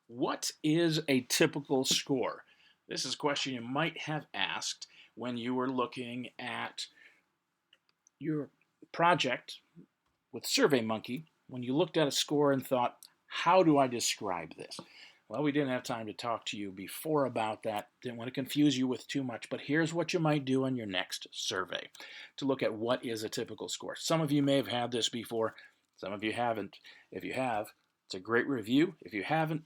What is a typical score? This is a question you might have asked when you were looking at your project with SurveyMonkey, when you looked at a score and thought, how do I describe this? Well, we didn't have time to talk to you before about that. Didn't want to confuse you with too much, but here's what you might do on your next survey to look at what is a typical score. Some of you may have had this before, some of you haven't. If you have, it's a great review. If you haven't,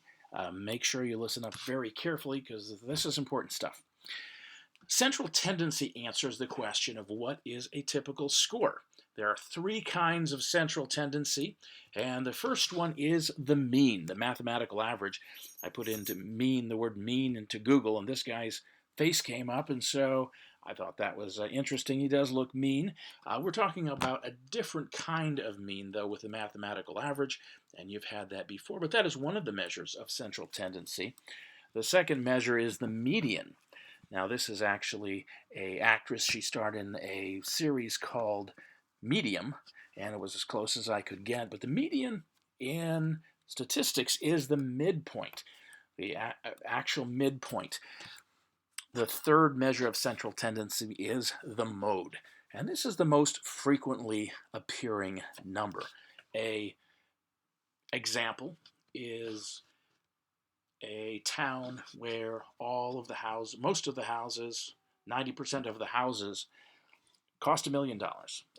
make sure you listen up very carefully because this is important stuff. Central tendency answers the question of what is a typical score. There are three kinds of central tendency, and the first one is the mean, the mathematical average. I put into mean, the word mean, into Google, and this guy's face came up, and so I thought that was interesting. He does look mean. We're talking about a different kind of mean, though, with the mathematical average, and you've had that before, but that is one of the measures of central tendency. The second measure is the median. Now, this is actually an actress. She starred in a series called Medium, and it was as close as I could get. But the median in statistics is the midpoint, the actual midpoint. The third measure of central tendency is the mode, and this is the most frequently appearing number. A example is a town where most of the houses, 90% of the houses cost $1 million.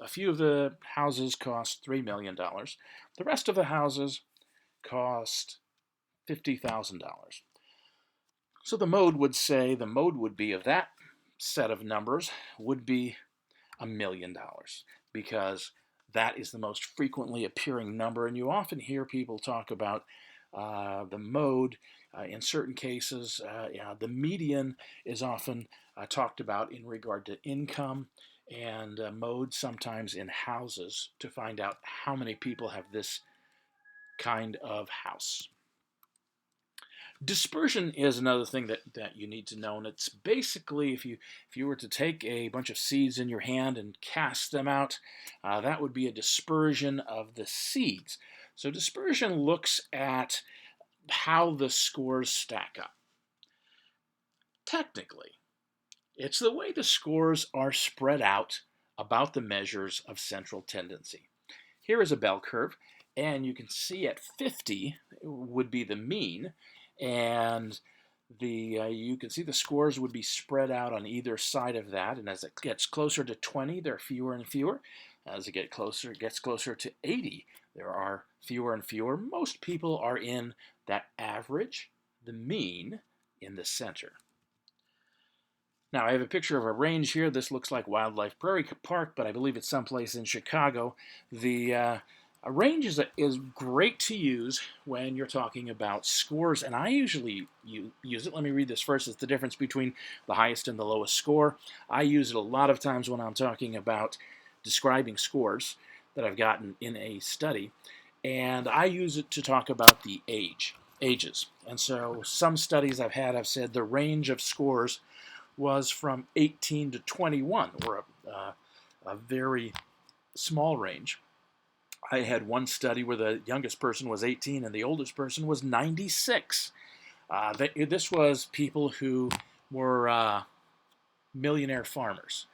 A few of the houses cost $3 million. The rest of the houses cost $50,000. So the mode would be of that set of numbers would be $1 million because that is the most frequently appearing number. And you often hear people talk about the mode. In certain cases, the median is often talked about in regard to income, and mode sometimes in houses to find out how many people have this kind of house. Dispersion is another thing that you need to know, and it's basically if you were to take a bunch of seeds in your hand and cast them out, that would be a dispersion of the seeds. So dispersion looks at how the scores stack up. Technically, it's the way the scores are spread out about the measures of central tendency. Here is a bell curve, and you can see at 50 would be the mean, and you can see the scores would be spread out on either side of that, and as it gets closer to 20, there are fewer and fewer. As it gets closer to 80, there are fewer and fewer. Most people are in that average, the mean, in the center. Now, I have a picture of a range here. This looks like Wildlife Prairie Park, but I believe it's someplace in Chicago. A range is great to use when you're talking about scores, and I usually use it. Let me read this first. It's the difference between the highest and the lowest score. I use it a lot of times when I'm talking about describing scores that I've gotten in a study, and I use it to talk about the ages. And so some studies I've said the range of scores was from 18 to 21, or a very small range. I had one study where the youngest person was 18 and the oldest person was 96. This was people who were millionaire farmers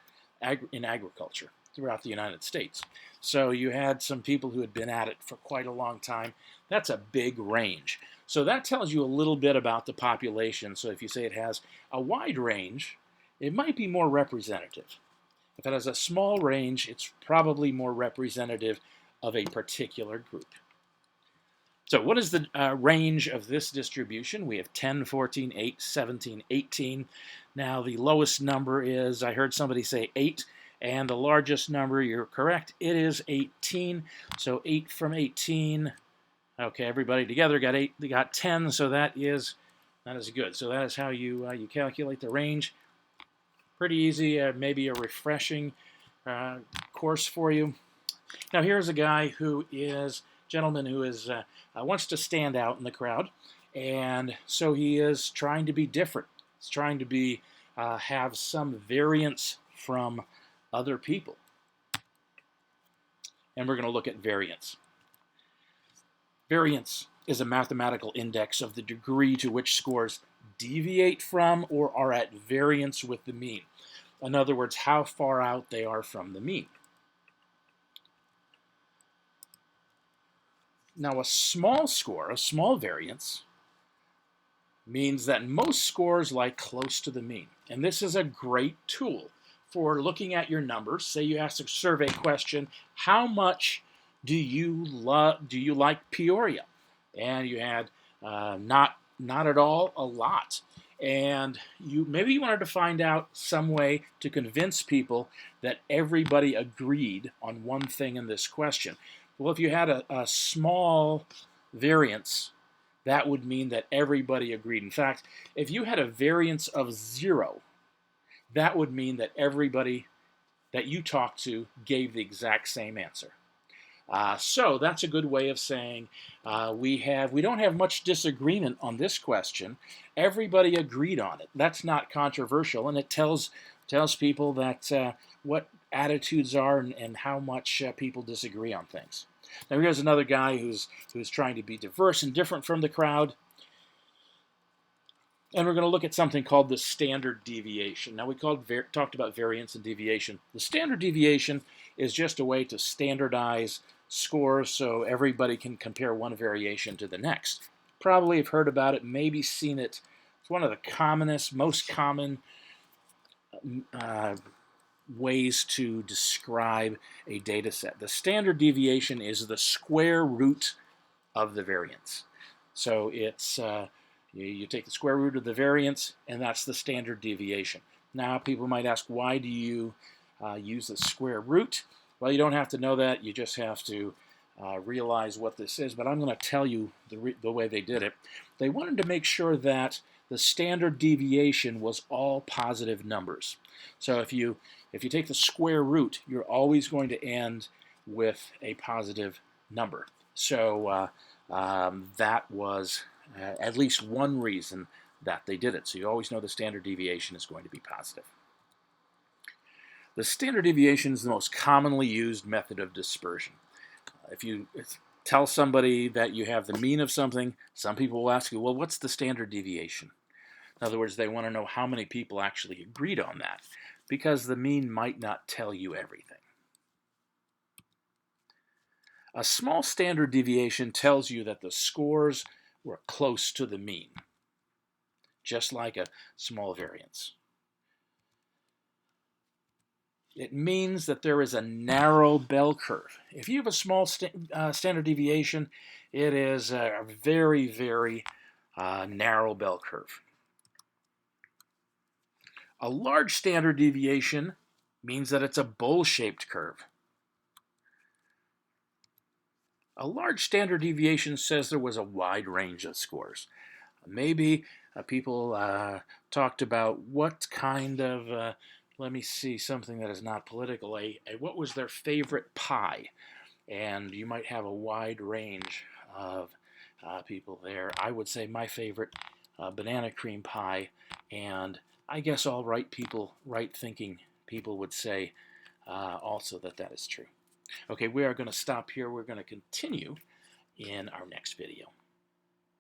in agriculture throughout the United States. So you had some people who had been at it for quite a long time. That's a big range. So that tells you a little bit about the population. So if you say it has a wide range, it might be more representative. If it has a small range, it's probably more representative of a particular group. So what is the range of this distribution? We have 10, 14, 8, 17, 18. Now the lowest number is, I heard somebody say 8, and the largest number, you're correct, it is 18. So 8 from 18. Okay, everybody together got 8. They got 10, so that is good. So that is how you calculate the range. Pretty easy, maybe a refreshing course for you. Now here's a gentleman who wants to stand out in the crowd, and so he is trying to be different. He's trying to have some variance from other people. And we're going to look at variance. Variance is a mathematical index of the degree to which scores deviate from or are at variance with the mean. In other words, how far out they are from the mean. Now, a small score, a small variance, means that most scores lie close to the mean. And this is a great tool for looking at your numbers. Say you ask a survey question, how much do you like Peoria? And you had not at all, a lot. And maybe you wanted to find out some way to convince people that everybody agreed on one thing in this question. Well, if you had a small variance, that would mean that everybody agreed. In fact, if you had a variance of 0, that would mean that everybody that you talked to gave the exact same answer. So that's a good way of saying we don't have much disagreement on this question. Everybody agreed on it. That's not controversial, and it tells people that what attitudes are and how much people disagree on things. Now here's another guy who's trying to be diverse and different from the crowd. And we're going to look at something called the standard deviation. Now we talked about variance and deviation. The standard deviation is just a way to standardize scores so everybody can compare one variation to the next. Probably have heard about it, maybe seen it. It's one of the most common ways to describe a data set. The standard deviation is the square root of the variance. So it's you take the square root of the variance, and that's the standard deviation. Now people might ask, why do you use the square root? Well, you don't have to know that. You just have to realize what this is. But I'm going to tell you the way they did it. They wanted to make sure that the standard deviation was all positive numbers. So if you take the square root, you're always going to end with a positive number. So that was at least one reason that they did it. So you always know the standard deviation is going to be positive. The standard deviation is the most commonly used method of dispersion. If you tell somebody that you have the mean of something, some people will ask you, well, what's the standard deviation? In other words, they want to know how many people actually agreed on that, because the mean might not tell you everything. A small standard deviation tells you that the scores were close to the mean, just like a small variance. It means that there is a narrow bell curve. If you have a small standard deviation, it is a very, very narrow bell curve. A large standard deviation means that it's a bowl-shaped curve. A large standard deviation says there was a wide range of scores. Maybe people talked about what kind of, let me see, something that is not political, what was their favorite pie? And you might have a wide range of people there. I would say my favorite banana cream pie, and I guess all right-thinking people would say also that is true. Okay, we are going to stop here. We're going to continue in our next video.